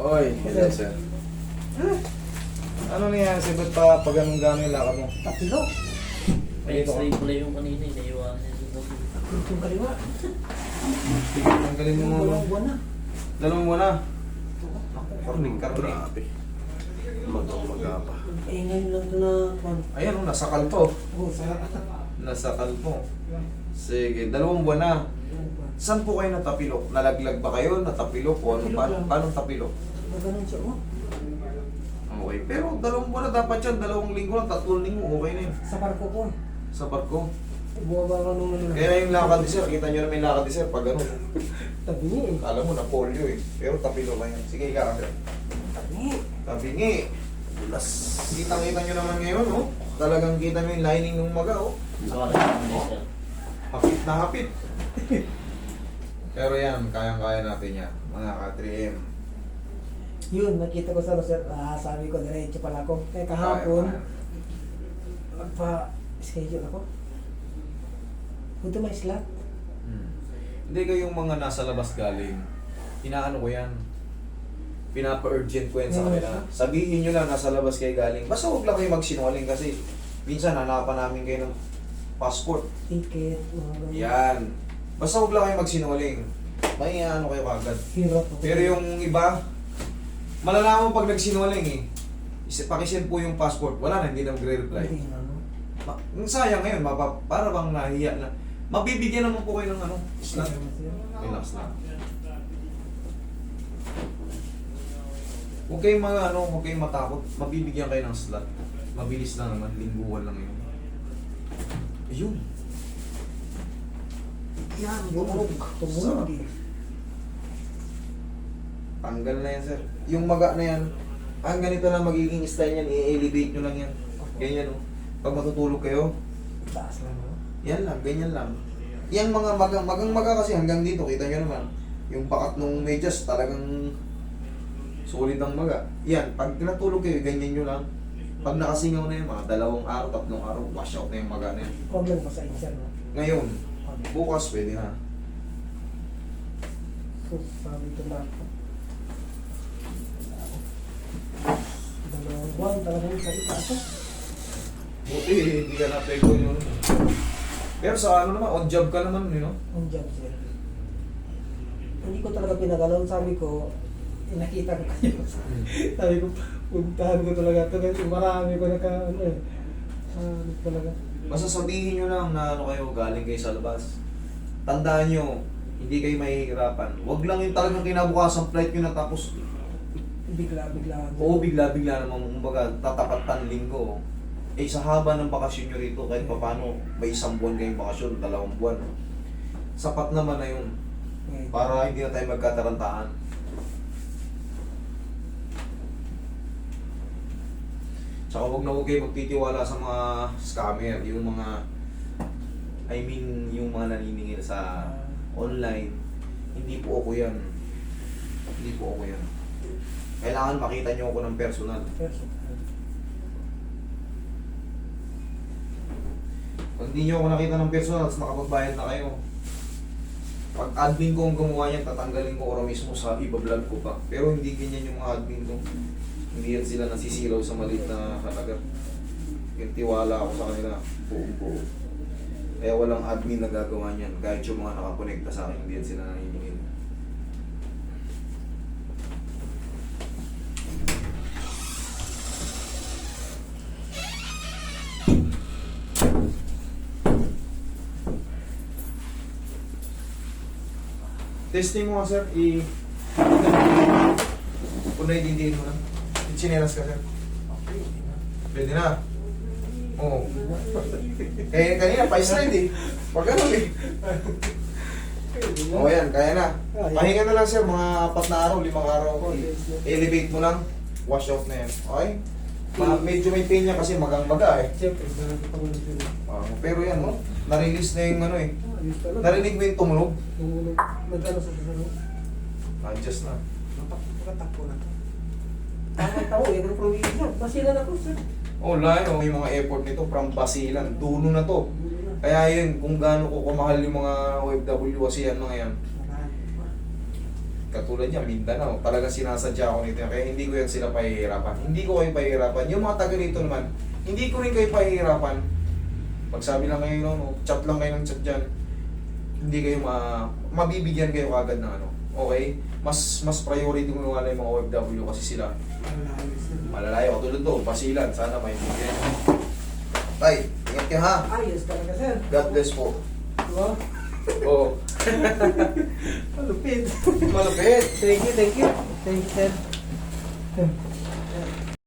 Oy, hello sir. Ano nangyari sir? Ba't pa pag anong gano'n yung lakad mo? Tatlo. Ay, ito ka. X-ray pala yung kanina, naiwanan niya dito. Yung kaliwa. Ang galing mo mo. Dalawang buwan na. Dalawang mo na. Karning. Grabe. Magapa. Eh, ngayon lang ito na... Ayan o, nasakal to. Oh, sa... Nasakal to. Sige, 2 buwan na. Saan po kayo natapilok? Nalaglag ba kayo? Natapilok? O ano? Paano tapilok? Maganon siya, oh. Okay, pero 2 buwan na dapat yan. 2 linggo lang, 3 linggo. Okay na yun. Sa barko ko. Sa barko. Bumaba ka nung ano. Kaya yung lakad ni sir, kita nyo na may lakad ni sir pag ano. Tabi niya eh. Alam mo na polio eh. Pero tapilok lang yan. Sige, ika ka sir. Tabi. Tabingi. Bulas. Kitang-kita nyo naman ngayon, oh. Talagang kita nyo yung lining ng maga, oh. Sorry, sir. Hapit na hapit. Pero yan, kayang-kaya natin yan. Mga ka-3M. Yun, nakita ko sa sir. Sabi ko, diretso pala ako. Kaya kahapon, Kaya. magpa-schedule ako. Punta may slot. Hindi kayong mga nasa labas galing. Inaano ko yan. Pinapa-urgent ko yan sa kanila. Sabihin nyo lang, nasa labas kayo galing. Basta huwag lang kayo magsinungaling kasi minsan hanapan namin kayo ng passport. Ticket, mga ganyan. Yan. Basta huwag lang kayo magsinungaling. May ano kayo kagad. Hirap ako. Pero yung iba, malalaman pag nagsinungaling eh. Pakisend po yung passport. Wala na, hindi na magre-reply. Hindi na, no? Sayang ngayon, para bang nahiya na. Mabibigyan naman po kayo ng ano, slot. Relax lang. Huwag kayong huwag kayong matakot. Mabibigyan kayo ng slot. Mabilis lang naman, lingguhan lang yun. Ayun. Yan, bumulog. Tumulog eh. Tanggal na yan, sir. Yung maga na yan, ang ganito lang magiging style yan, i-elevate nyo lang yan. Ganyan, oh. Pag matutulog kayo, Taas lang, no? yan lang, ganyan lang. Yang mga magang maga kasi hanggang dito, kita nyo naman. Yung bakat ng medyas, talagang solid ang maga. Yan, pag natulog kayo, ganyan nyo lang. Pag nakasingaw na yan, mga 2 araw, 3 araw, wash out na yung maga na yan. Problem pa sa insert, no? Ngayon, bukas pwede na. So, sabi ko na. 2 buwan talagang sa itaas, oh. Buti, hindi ka na-apego yun. Pero sa ano naman, on job ka naman, you know? Ang job, sir. Hindi ko talaga pinagalaw. Sabi ko, nakita ko kayo. Sabi ko, puntahan ko talaga ito. Kasi marami ko ano eh. Sabi ko talaga. Basta sabihin nyo lang na ano kayo, galing kayo sa labas. Tandaan nyo, hindi kayo mahihirapan. Huwag lang yung talagang kinabukasan flight nyo na tapos, Bigla-bigla. oo, bigla-bigla naman, kumbaga, tatapatan linggo. Eh, sa haba ng bakasyon nyo rito, kahit pa paano, may 1 buwan kayong bakasyon, 2 buwan. Sapat naman na yun, para hindi na tayo magkatarantahan. Tsaka huwag na huwag kayo magtitiwala sa mga scammer, yung mga, yung mga naniningil sa online. Hindi po ako yan. Hindi po ako yan. Kailangan makita nyo ako ng personal. Pag hindi nyo ako nakita ng personal, tapos nakapagbayad na kayo. Pag admin ko ang gumawa niyan, tatanggalin ko oro mismo sa iba-vlog ko pa. Pero hindi ganyan yung mga admin ko. Hindi yan sila nasisilaw sa maliit na halaga. Yung tiwala ako sa kanila, buong-buo. Kaya walang admin na gagawa niyan. Kahit yung mga nakakonekta sa akin, hindi yan sila nanginingil. Testing mo nga sir, punay dindihin mo lang. Chinelas ka sir. Pwede na. Oo. Eh, kanina, pa-slide eh. Pag ganun eh. Oo yan, kaya na. Pahinga na lang sir, mga 4 na araw, 5 araw. Elevate mo lang, wash out na yan. Okay? Medyo may pain niya kasi magang-maga eh. Siyempre, marami pa muna sila. Pero yan, no? Na-release na yung ano eh. Ayos talaga. Narinig mo yung tumunog? Tumulog. Nag-ano sa susunod. Adjust na. Nakatakbo na to. Tama-tao eh, ng probinsya. Basilan ako, sir. Oh, layo. May mga effort nito from Basilan. Dulo na to. Kaya yun, kung gaano ko kumahal yung mga OFW kasi yan mga yan. katulad niya, Mindanao, talagang sinasadya ako nito. Kaya hindi ko yan sila pahihirapan. Hindi ko kayo pahihirapan. Yung mga taga rito naman, hindi ko rin kayo pahihirapan. Pagsabi lang kayo, no, chat lang kayo ng chat dyan. Hindi kayo mabibigyan kayo agad ng ano. Okay? Mas priority ko nga lang yung mga OFW kasi sila malalayo. Katulad to, Pasilan. Sana may bigyan. Tay, ingat ka ha. Ayos talaga, sir. God bless po. Diba? Oo. Malupit. Malupit. Thank you, thank you. Thank you, sir.